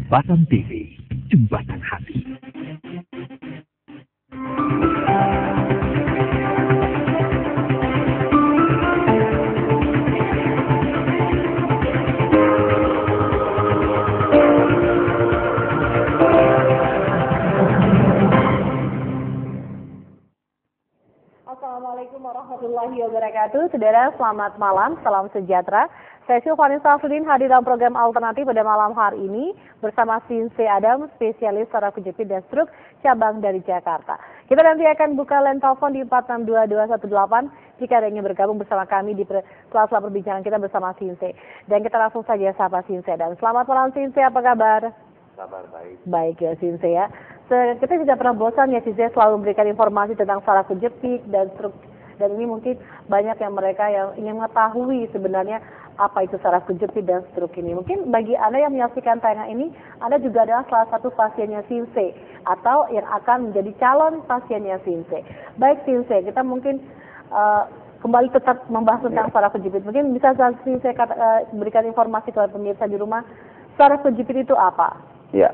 Jembatan TV, Jembatan Hati. Assalamualaikum warahmatullahi wabarakatuh. Saudara, selamat malam, salam sejahtera. Saya Sylvani Safrudin hadir dalam program alternatif pada malam hari ini bersama Sinse Adam, spesialis saraf kejepit dan stroke cabang dari Jakarta. Kita nanti akan buka line telepon di 4622118 jika ada yang ingin bergabung bersama kami di sela-sela perbincangan kita bersama Sinse. Dan kita langsung saja sapa Sinse Adam. Selamat malam Sinse, apa kabar? Kabar baik. Baik ya Sinse ya. Kita tidak pernah bosan ya Sinse selalu memberikan informasi tentang saraf kejepit dan stroke. Dan ini mungkin banyak yang mereka yang ingin mengetahui sebenarnya apa itu saraf kejepit dan stroke ini. Mungkin bagi Anda yang menyaksikan tayangan ini, Anda juga adalah salah satu pasiennya Sinse atau yang akan menjadi calon pasiennya Sinse. Baik Sinse, kita mungkin kembali tetap membahas tentang saraf kejepit. Mungkin bisa Sinse berikan informasi kepada pemirsa di rumah, saraf kejepit itu apa? Ya,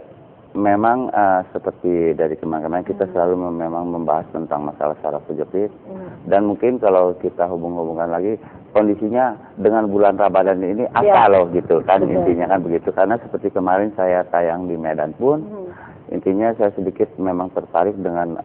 memang seperti dari kemarin kita selalu memang membahas tentang masalah saraf kejepit. Dan mungkin kalau kita hubung-hubungkan lagi, kondisinya dengan bulan Ramadan ini apa loh gitu kan, intinya kan begitu. Karena seperti kemarin saya tayang di Medan pun, intinya saya sedikit memang tertarik dengan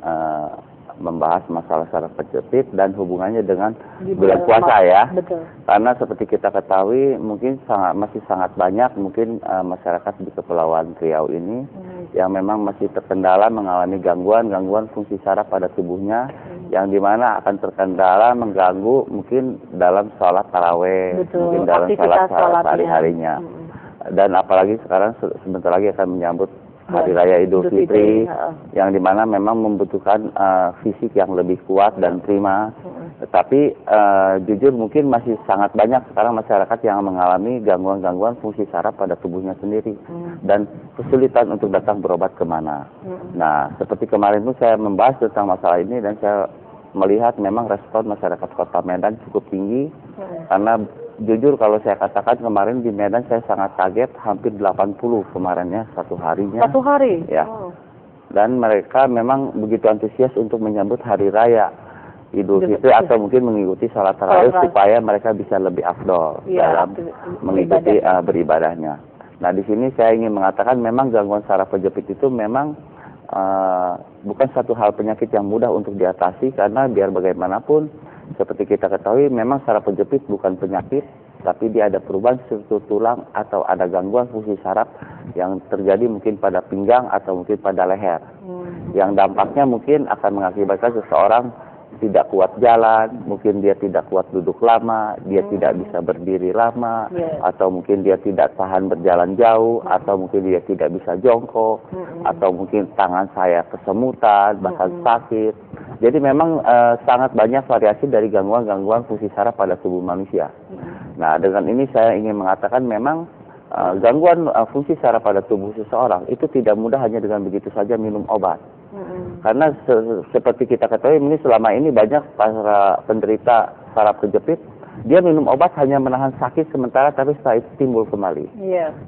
membahas masalah saraf kejepit dan hubungannya dengan bulan puasa ya. Betul. Karena seperti kita ketahui mungkin masih sangat banyak mungkin masyarakat di Kepulauan Riau ini yang memang masih terkendala mengalami gangguan fungsi saraf pada tubuhnya yang dimana akan terkendala mengganggu mungkin dalam sholat taraweh, mungkin dalam sholat hari-harinya. Dan apalagi sekarang sebentar lagi akan menyambut Hari Raya Idul Fitri yang dimana memang membutuhkan fisik yang lebih kuat dan prima. Tetapi jujur mungkin masih sangat banyak sekarang masyarakat yang mengalami gangguan-gangguan fungsi saraf pada tubuhnya sendiri dan kesulitan untuk datang berobat kemana. Nah, seperti kemarin itu saya membahas tentang masalah ini dan saya melihat memang respon masyarakat Kota Medan cukup tinggi karena jujur kalau saya katakan kemarin di Medan saya sangat kaget, hampir 80 kemarinnya satu harinya. Satu hari? Ya. Dan mereka memang begitu antusias untuk menyambut Hari Raya Idul Fitri atau mungkin mengikuti salat tarawih supaya mereka bisa lebih afdol dalam mengikuti beribadahnya. Nah di sini saya ingin mengatakan memang gangguan saraf kejepit itu memang bukan satu hal penyakit yang mudah untuk diatasi karena biar bagaimanapun seperti kita ketahui memang saraf kejepit bukan penyakit tapi dia ada perubahan struktur tulang atau ada gangguan fungsi saraf yang terjadi mungkin pada pinggang atau mungkin pada leher yang dampaknya mungkin akan mengakibatkan seseorang tidak kuat jalan, mungkin dia tidak kuat duduk lama, dia tidak bisa berdiri lama, atau mungkin dia tidak tahan berjalan jauh, atau mungkin dia tidak bisa jongkok, atau mungkin tangan saya kesemutan, bahkan sakit. Jadi memang sangat banyak variasi dari gangguan-gangguan fungsi saraf pada tubuh manusia. Nah, dengan ini saya ingin mengatakan memang gangguan fungsi saraf pada tubuh seseorang itu tidak mudah hanya dengan begitu saja minum obat. Karena seperti kita ketahui ini selama ini banyak para penderita saraf kejepit dia minum obat hanya menahan sakit sementara tapi setelah itu timbul kembali.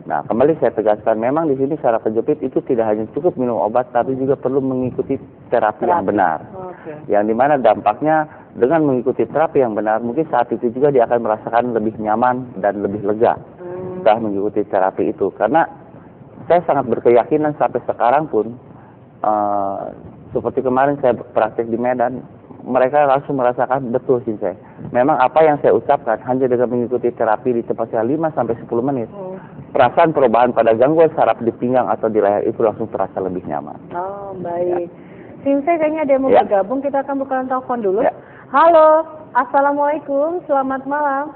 Nah kembali saya tegaskan memang di sini saraf kejepit itu tidak hanya cukup minum obat tapi juga perlu mengikuti terapi yang benar. Yang dimana dampaknya dengan mengikuti terapi yang benar mungkin saat itu juga dia akan merasakan lebih nyaman dan lebih lega setelah mengikuti terapi itu. Karena saya sangat berkeyakinan sampai sekarang pun seperti kemarin saya praktek di Medan, mereka langsung merasakan betul sih saya. Memang apa yang saya ucapkan hanya dengan mengikuti terapi di tempat saya 5-10 menit. Perasaan perubahan pada gangguan saraf di pinggang atau di leher itu langsung terasa lebih nyaman. Oh, baik. Sinse kayaknya ada yang mau bergabung, kita akan buka telepon dulu. Halo, Assalamualaikum, selamat malam.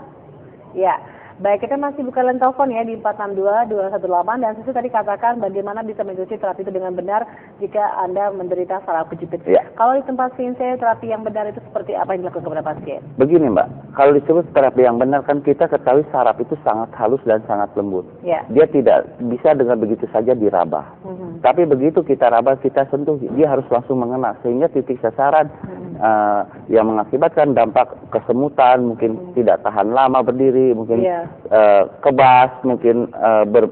Ya. Baik, kita masih buka line telepon ya di 4622118 dan Susu tadi katakan bagaimana bisa mengikuti terapi itu dengan benar jika Anda menderita saraf kejepit. Kalau di tempat Sinse terapi yang benar itu seperti apa yang dilakukan kepada pasien? Begini Mbak, Kalau disebut terapi yang benar kan kita ketahui saraf itu sangat halus dan sangat lembut. Yeah. Dia tidak bisa dengan begitu saja diraba. Tapi begitu kita raba, kita sentuh, dia harus langsung mengena sehingga titik sasaran yang mengakibatkan dampak kesemutan, mungkin tidak tahan lama berdiri, mungkin kebas, mungkin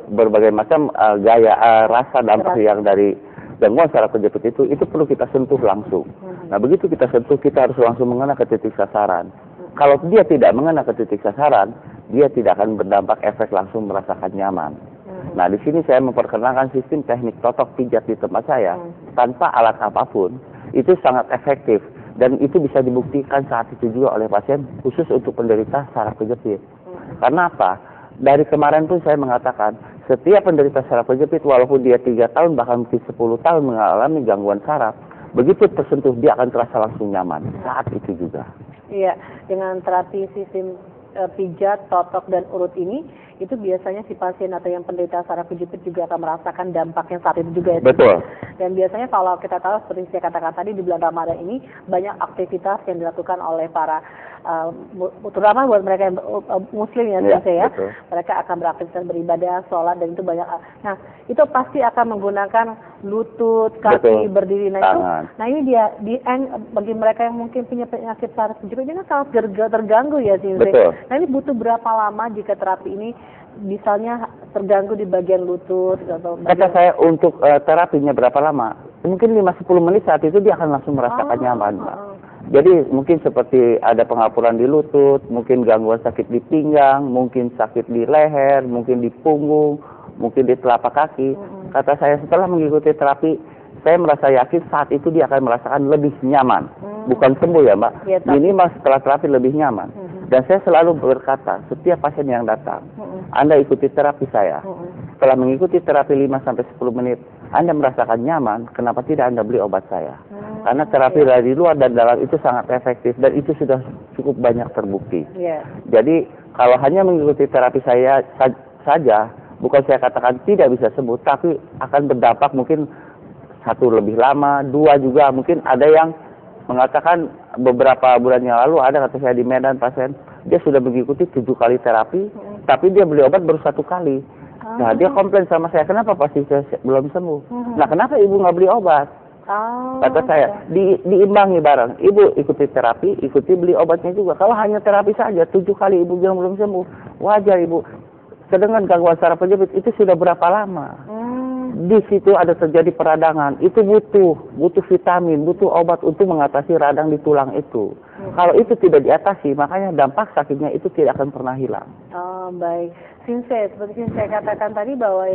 berbagai macam gaya rasa dampak yang dari gangguan saraf kejepit itu perlu kita sentuh langsung. Nah begitu kita sentuh, kita harus langsung mengena ke titik sasaran. Kalau dia tidak mengena ke titik sasaran, dia tidak akan berdampak efek langsung merasakan nyaman. Nah, di sini saya memperkenalkan sistem teknik totok pijat di tempat saya tanpa alat apapun. Itu sangat efektif dan itu bisa dibuktikan saat itu juga oleh pasien khusus untuk penderita saraf kejepit. Karena apa? Dari kemarin pun saya mengatakan setiap penderita saraf kejepit walaupun dia 3 tahun bahkan mungkin 10 tahun mengalami gangguan saraf, begitu tersentuh dia akan terasa langsung nyaman saat itu juga. Iya, dengan terapi sistem pijat, totok, dan urut ini, itu biasanya si pasien atau yang penderita saraf kejepit juga akan merasakan dampaknya saat itu juga ya. Betul. Dan biasanya kalau kita tahu seperti saya katakan tadi di bulan Ramadan ini banyak aktivitas yang dilakukan oleh para terutama buat mereka yang muslim ya, ya. Mereka akan beraktivitas beribadah, sholat, dan itu banyak. Nah, itu pasti akan menggunakan lutut, kaki, berdiri. Nah, ini dia bagi mereka yang mungkin punya penyakit saraf kejepit ini kan sangat terganggu ya sih. Nah, ini butuh berapa lama jika terapi ini misalnya terganggu di bagian lutut atau Kata saya untuk terapinya berapa lama? Mungkin 5-10 menit saat itu dia akan langsung merasakan nyaman, Mbak. Jadi mungkin seperti ada pengapuran di lutut, mungkin gangguan sakit di pinggang, mungkin sakit di leher, mungkin di punggung, mungkin di telapak kaki. Kata saya setelah mengikuti terapi, saya merasa yakin saat itu dia akan merasakan lebih nyaman. Bukan sembuh ya, Mbak. Ya, minimal setelah terapi lebih nyaman. Dan saya selalu berkata, setiap pasien yang datang, Anda ikuti terapi saya. Setelah mengikuti terapi 5-10 menit, Anda merasakan nyaman, kenapa tidak Anda beli obat saya? Karena terapi dari luar dan dalam itu sangat efektif dan itu sudah cukup banyak terbukti. Jadi kalau hanya mengikuti terapi saya saja, bukan saya katakan tidak bisa sembuh, tapi akan berdampak mungkin 1 lebih lama, 2 juga. Mungkin ada yang mengatakan beberapa bulan yang lalu ada kata saya di Medan pasien, dia sudah mengikuti 7 kali terapi, tapi dia beli obat baru 1 kali. Nah dia komplain sama saya, kenapa pasti saya belum sembuh? Nah kenapa ibu nggak beli obat? Kata saya, diimbangi bareng. Ibu ikuti terapi, ikuti beli obatnya juga. Kalau hanya terapi saja, 7 kali ibu bilang belum sembuh, wajar ibu. Sedangkan gangguan saraf kejepit itu sudah berapa lama? Di situ ada terjadi peradangan. Itu butuh vitamin, butuh obat untuk mengatasi radang di tulang itu. Kalau itu tidak diatasi, makanya dampak sakitnya itu tidak akan pernah hilang. Oh, baik. Sinse, seperti yang saya katakan tadi bahwa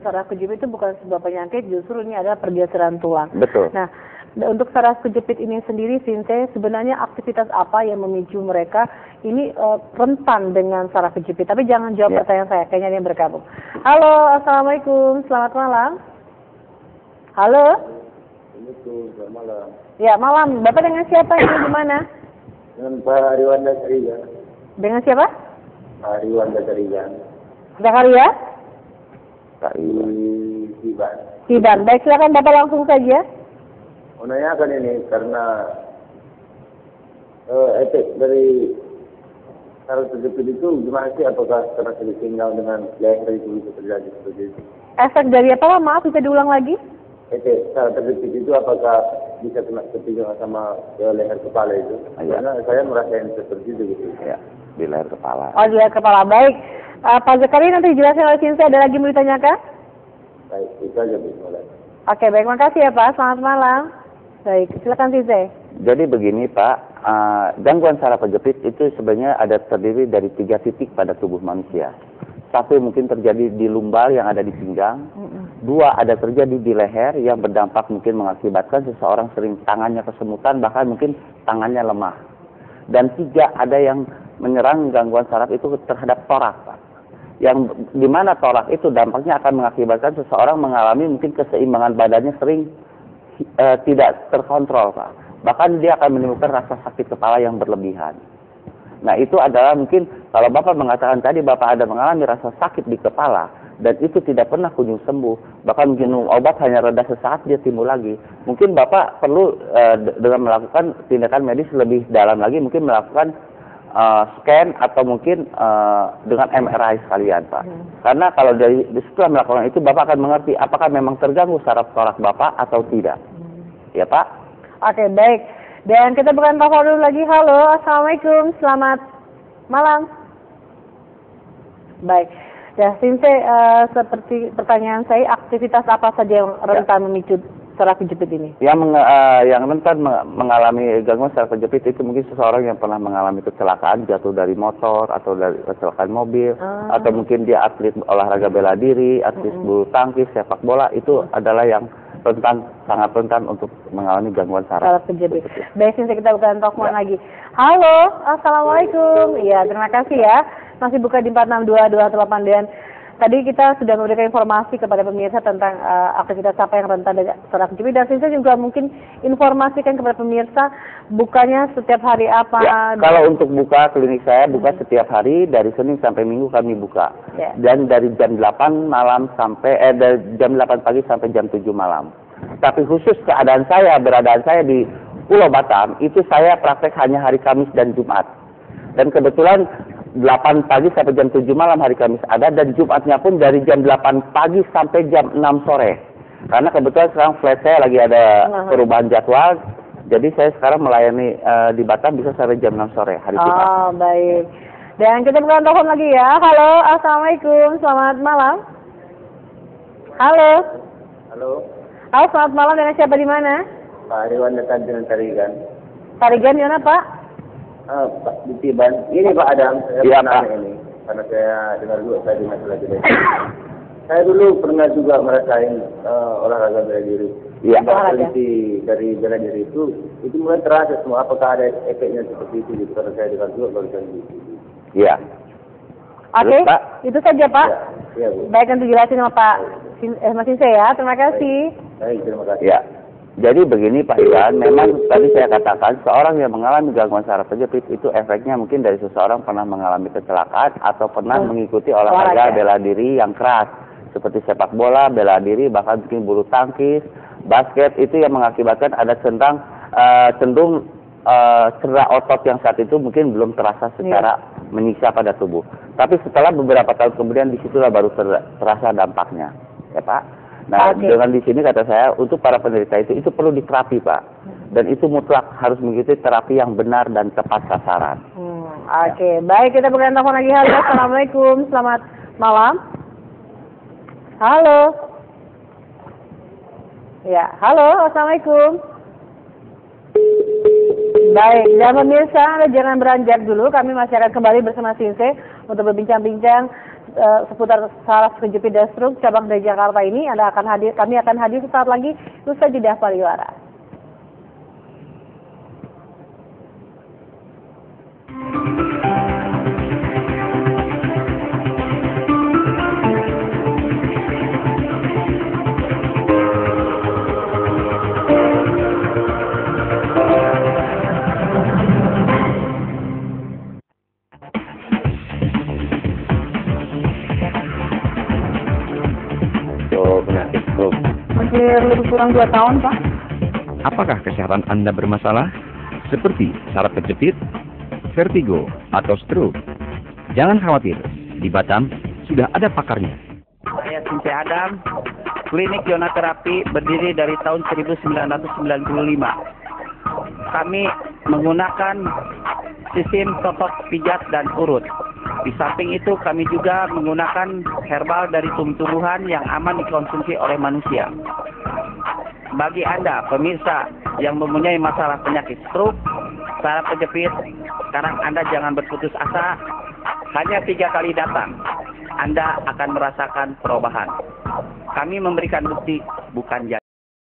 saraf kejepit itu bukan sebuah penyakit, justru ini adalah pergeseran tulang. Betul. Nah, untuk saraf kejepit ini sendiri, Sinse, sebenarnya aktivitas apa yang memicu mereka ini rentan dengan saraf kejepit? Tapi jangan jawab pertanyaan saya, kayaknya dia bergabung. Halo, Assalamualaikum, selamat malam. Halo. Assalamualaikum, selamat malam. Ya, malam. Bapak dengan siapa ini di mana? Dengan Pak Ariwanda Sarigan. Dengan siapa? Ariwanda Sarigan. Zakaria? Siban. Siban. Baik, silakan Bapak langsung saja. Mau nanyakan ini karena efek dari saraf kejepit itu gimana sih? Apakah karena ditinggal dengan leher itu bisa terjadi seperti itu? Efek dari apa? Maaf, bisa diulang lagi? Efek saraf kejepit itu apakah bisa kena ketinggalan sama leher kepala itu? Karena saya merasakan seperti itu gitu. Ya, di leher kepala. Oh, di leher kepala. Baik. Pak Zakaria nanti dijelaskan oleh Sinse, ada lagi mau ditanyakan? Baik, itu aja bismillah. Oke, baik. Makasih ya Pak. Selamat malam. Baik, silakan Sinse. Jadi begini Pak, gangguan saraf kejepit itu sebenarnya ada terdiri dari 3 titik pada tubuh manusia. 1 mungkin terjadi di lumbar yang ada di pinggang. 2 ada terjadi di leher yang berdampak mungkin mengakibatkan seseorang sering tangannya kesemutan, bahkan mungkin tangannya lemah. Dan 3 ada yang menyerang gangguan saraf itu terhadap torak, Pak. Yang dimana torak itu dampaknya akan mengakibatkan seseorang mengalami mungkin keseimbangan badannya sering tidak terkontrol, Pak. Bahkan dia akan menimbulkan rasa sakit kepala yang berlebihan. Nah itu adalah mungkin kalau Bapak mengatakan tadi Bapak ada mengalami rasa sakit di kepala dan itu tidak pernah kunjung sembuh, bahkan minum obat hanya reda sesaat dia timbul lagi. Mungkin Bapak perlu dengan melakukan tindakan medis lebih dalam lagi, mungkin melakukan scan atau mungkin dengan MRI sekalian, Pak. Karena kalau dari setelah melakukan itu, Bapak akan mengerti apakah memang terganggu saraf torak Bapak atau tidak. Ya, Pak? Oke, baik. Dan kita bukan telepon dulu lagi. Halo, Assalamualaikum, selamat malam. Baik. Ya, Sinse, seperti pertanyaan saya, aktivitas apa saja yang rentan memicu saraf kejepit ini? Yang rentan mengalami gangguan saraf kejepit itu mungkin seseorang yang pernah mengalami kecelakaan, jatuh dari motor atau dari kecelakaan mobil, atau mungkin dia atlet olahraga bela diri, atlet bulu tangkis, sepak bola, itu adalah yang rentan, sangat rentan untuk mengalami gangguan saraf kejepit. Baik, Sinse, kita bukan telepon lagi. Halo, Assalamualaikum. Iya, terima kasih ya. Masih buka di 462-218, dan tadi kita sudah memberikan informasi kepada pemirsa tentang aktivitas apa yang rentan dari saraf kejepit, dan saya juga mungkin informasikan kepada pemirsa bukanya setiap hari apa. Ya, kalau untuk buka klinik saya buka setiap hari dari Senin sampai Minggu kami buka. Ya. Dan dari jam 8 malam sampai dari jam 8 pagi sampai jam 7 malam. Tapi khusus beradaan saya di Pulau Batam, itu saya praktek hanya hari Kamis dan Jumat. Dan kebetulan 8 pagi sampai jam 7 malam hari Kamis ada, dan Jumatnya pun dari jam 8 pagi sampai jam 6 sore. Karena kebetulan sekarang flat saya lagi ada perubahan jadwal, jadi saya sekarang melayani di Batam bisa sampai jam 6 sore hari Jumat. Oh, baik. Dan kita bukan telepon lagi ya. Halo, Assalamualaikum, selamat malam. Halo. Halo. Halo, selamat malam, dengan siapa di mana? Pak Iwan datang dengan Tarigan. Tarigan di mana, Pak? Pak di Tiban. Ini Pak Adam, saya pernah ini. Karena saya dengar juga tadi masalah bela diri. Saya dulu pernah juga merasain olahraga bela diri. Iya. Peneliti dari bela diri itu mulai terasa semua. Apakah ada efeknya seperti itu? Gitu. Karena saya dengar juga barusan gitu. Iya. Oke, itu saja Pak. Ya, Bu. Baik, nanti jelasin sama Pak Mas Sinse ya. Terima kasih. Baik, terima kasih. Ya. Jadi begini Pak Iwan, memang tadi saya katakan seorang yang mengalami gangguan saraf kejepit itu efeknya mungkin dari seseorang pernah mengalami kecelakaan atau pernah mengikuti olahraga bela diri yang keras seperti sepak bola, bela diri, bahkan mungkin bulu tangkis, basket, itu yang mengakibatkan ada cenderung cedera otot yang saat itu mungkin belum terasa secara menyiksa pada tubuh. Tapi setelah beberapa tahun kemudian disitulah baru terasa dampaknya, ya Pak. Nah, dengan di sini kata saya, untuk para penderita itu perlu diterapi, Pak. Dan itu mutlak harus mengikuti terapi yang benar dan tepat sasaran. Oke, baik, kita bukan telepon lagi. Halo, Assalamualaikum, selamat malam. Halo. Ya, halo, Assalamualaikum. Baik, dan pemirsa, Anda jangan beranjak dulu. Kami masih akan kembali bersama Sinse untuk berbincang-bincang seputar saraf kejepit dan stroke cabang dari Jakarta ini. Kami akan hadir sesaat lagi usai jeda pariwara. Lebih kurang 2 tahun, Pak. Apakah kesehatan Anda bermasalah? Seperti saraf kejepit, vertigo, atau stroke? Jangan khawatir, di Batam sudah ada pakarnya. Saya Sinse Adam, klinik Yona Terapi berdiri dari tahun 1995. Kami menggunakan sistem totok pijat dan urut. Di samping itu kami juga menggunakan herbal dari tumbuh-tumbuhan yang aman dikonsumsi oleh manusia. Bagi Anda, pemirsa yang mempunyai masalah penyakit stroke, saraf kejepit, sekarang Anda jangan berputus asa. Hanya 3 kali datang, Anda akan merasakan perubahan. Kami memberikan bukti, bukan janji.